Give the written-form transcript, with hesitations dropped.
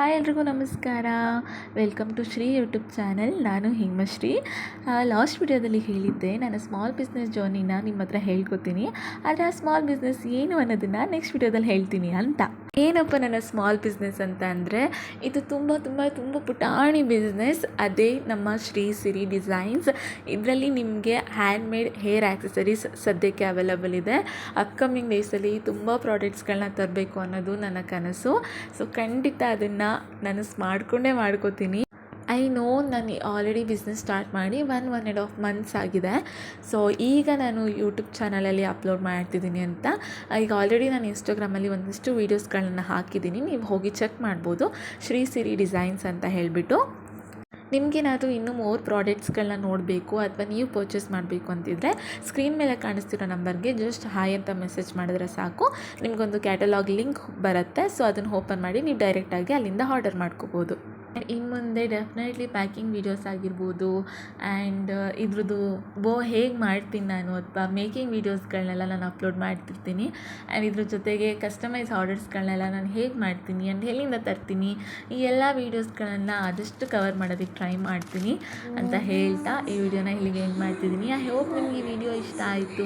Hi ಎಲ್ರಿಗೂ ನಮಸ್ಕಾರ. Welcome to Shri YouTube channel. ನಾನು ಹಿಮಶ್ರೀ. ಲಾಸ್ಟ್ ವಿಡಿಯೋದಲ್ಲಿ ಹೇಳಿದ್ದೆ ನಾನು ಸ್ಮಾಲ್ ಬಿಸ್ನೆಸ್ ಜರ್ನಿನ ನಿಮ್ಮ ಹತ್ರ ಹೇಳ್ಕೊತೀನಿ, ಆದರೆ ಆ ಸ್ಮಾಲ್ ಬಿಸ್ನೆಸ್ ಏನು ಅನ್ನೋದನ್ನು ನೆಕ್ಸ್ಟ್ ವಿಡಿಯೋದಲ್ಲಿ ಹೇಳ್ತೀನಿ ಅಂತ. ಏನಪ್ಪ ನನ್ನ ಸ್ಮಾಲ್ ಬಿಸ್ನೆಸ್ ಅಂತ ಅಂದರೆ, ಇದು ತುಂಬ ಪುಟಾಣಿ ಬಿಸ್ನೆಸ್. ಅದೇ ನಮ್ಮ ಶ್ರೀ ಸಿರಿ ಡಿಸೈನ್ಸ್. ಇದರಲ್ಲಿ ನಿಮಗೆ ಹ್ಯಾಂಡ್ಮೇಡ್ ಹೇರ್ ಆ್ಯಕ್ಸಸರೀಸ್ ಸದ್ಯಕ್ಕೆ ಅವೈಲಬಲ್ ಇದೆ. ಅಪ್ಕಮಿಂಗ್ ಡೇಸಲ್ಲಿ ತುಂಬ ಪ್ರಾಡಕ್ಟ್ಸ್ಗಳನ್ನ ತರಬೇಕು ಅನ್ನೋದು ನನ್ನ ಕನಸು. ಸೊ ಖಂಡಿತ ಅದನ್ನು ನಾನು ಮಾಡ್ಕೋತೀನಿ. ಐ ನೋ, ನಾನು ಆಲ್ರೆಡಿ ಬಿಸ್ನೆಸ್ ಸ್ಟಾರ್ಟ್ ಮಾಡಿ 1.5 ಮಂತ್ಸ್ ಆಗಿದೆ. ಸೊ ಈಗ ನಾನು ಯೂಟ್ಯೂಬ್ ಚಾನಲಲ್ಲಿ ಅಪ್ಲೋಡ್ ಮಾಡ್ತಿದ್ದೀನಿ ಅಂತ. ಈಗ ಆಲ್ರೆಡಿ ನಾನು ಇನ್ಸ್ಟಾಗ್ರಾಮಲ್ಲಿ ಒಂದಿಷ್ಟು ವೀಡಿಯೋಸ್ಗಳನ್ನ ಹಾಕಿದ್ದೀನಿ, ನೀವು ಹೋಗಿ ಚೆಕ್ ಮಾಡ್ಬೋದು. ಶ್ರೀ ಸಿರಿ ಡಿಸೈನ್ಸ್ ಅಂತ ಹೇಳಿಬಿಟ್ಟು. ನಿಮಗೇನಾದರೂ ಇನ್ನೂ ಮೋರ್ ಪ್ರಾಡಕ್ಟ್ಸ್ಗಳನ್ನ ನೋಡಬೇಕು ಅಥವಾ ನೀವು ಪರ್ಚೇಸ್ ಮಾಡಬೇಕು ಅಂತಿದ್ರೆ ಸ್ಕ್ರೀನ್ ಮೇಲೆ ಕಾಣಿಸ್ತಿರೋ ನಂಬರ್ಗೆ ಜಸ್ಟ್ ಹಾಯ್ ಅಂತ ಮೆಸೇಜ್ ಮಾಡಿದ್ರೆ ಸಾಕು, ನಿಮಗೊಂದು ಕ್ಯಾಟಲಾಗ್ ಲಿಂಕ್ ಬರುತ್ತೆ. ಸೊ ಅದನ್ನು ಓಪನ್ ಮಾಡಿ ನೀವು ಡೈರೆಕ್ಟಾಗಿ ಅಲ್ಲಿಂದ ಆರ್ಡರ್ ಮಾಡ್ಕೋಬೋದು. ಇನ್ನು ಮುಂದೆ ಡೆಫಿನೆಟ್ಲಿ ಪ್ಯಾಕಿಂಗ್ ವೀಡಿಯೋಸ್ ಆಗಿರ್ಬೋದು, ಆ್ಯಂಡ್ ಇದ್ರದ್ದು ಹೇಗೆ ಮಾಡ್ತೀನಿ ನಾನು ಅಥವಾ ಮೇಕಿಂಗ್ ವೀಡಿಯೋಸ್ಗಳನ್ನೆಲ್ಲ ನಾನು ಅಪ್ಲೋಡ್ ಮಾಡ್ತಿರ್ತೀನಿ. ಆ್ಯಂಡ್ ಇದ್ರ ಜೊತೆಗೆ ಕಸ್ಟಮೈಸ್ ಆರ್ಡರ್ಸ್ಗಳನ್ನೆಲ್ಲ ನಾನು ಹೇಗೆ ಮಾಡ್ತೀನಿ ಆ್ಯಂಡ್ ಎಲ್ಲಿಂದ ತರ್ತೀನಿ, ಈ ಎಲ್ಲ ವೀಡಿಯೋಸ್ಗಳನ್ನು ಆದಷ್ಟು ಕವರ್ ಮಾಡೋದಕ್ಕೆ ಟ್ರೈ ಮಾಡ್ತೀನಿ ಅಂತ ಹೇಳ್ತಾ ಈ ವಿಡಿಯೋನ ಇಲ್ಲಿಗೆ ಎಂಡ್ ಮಾಡ್ತಿದ್ದೀನಿ. ಐ ಹೋಪ್ ನಿಮಗೆ ಈ ವಿಡಿಯೋ ಇಷ್ಟ ಆಯಿತು.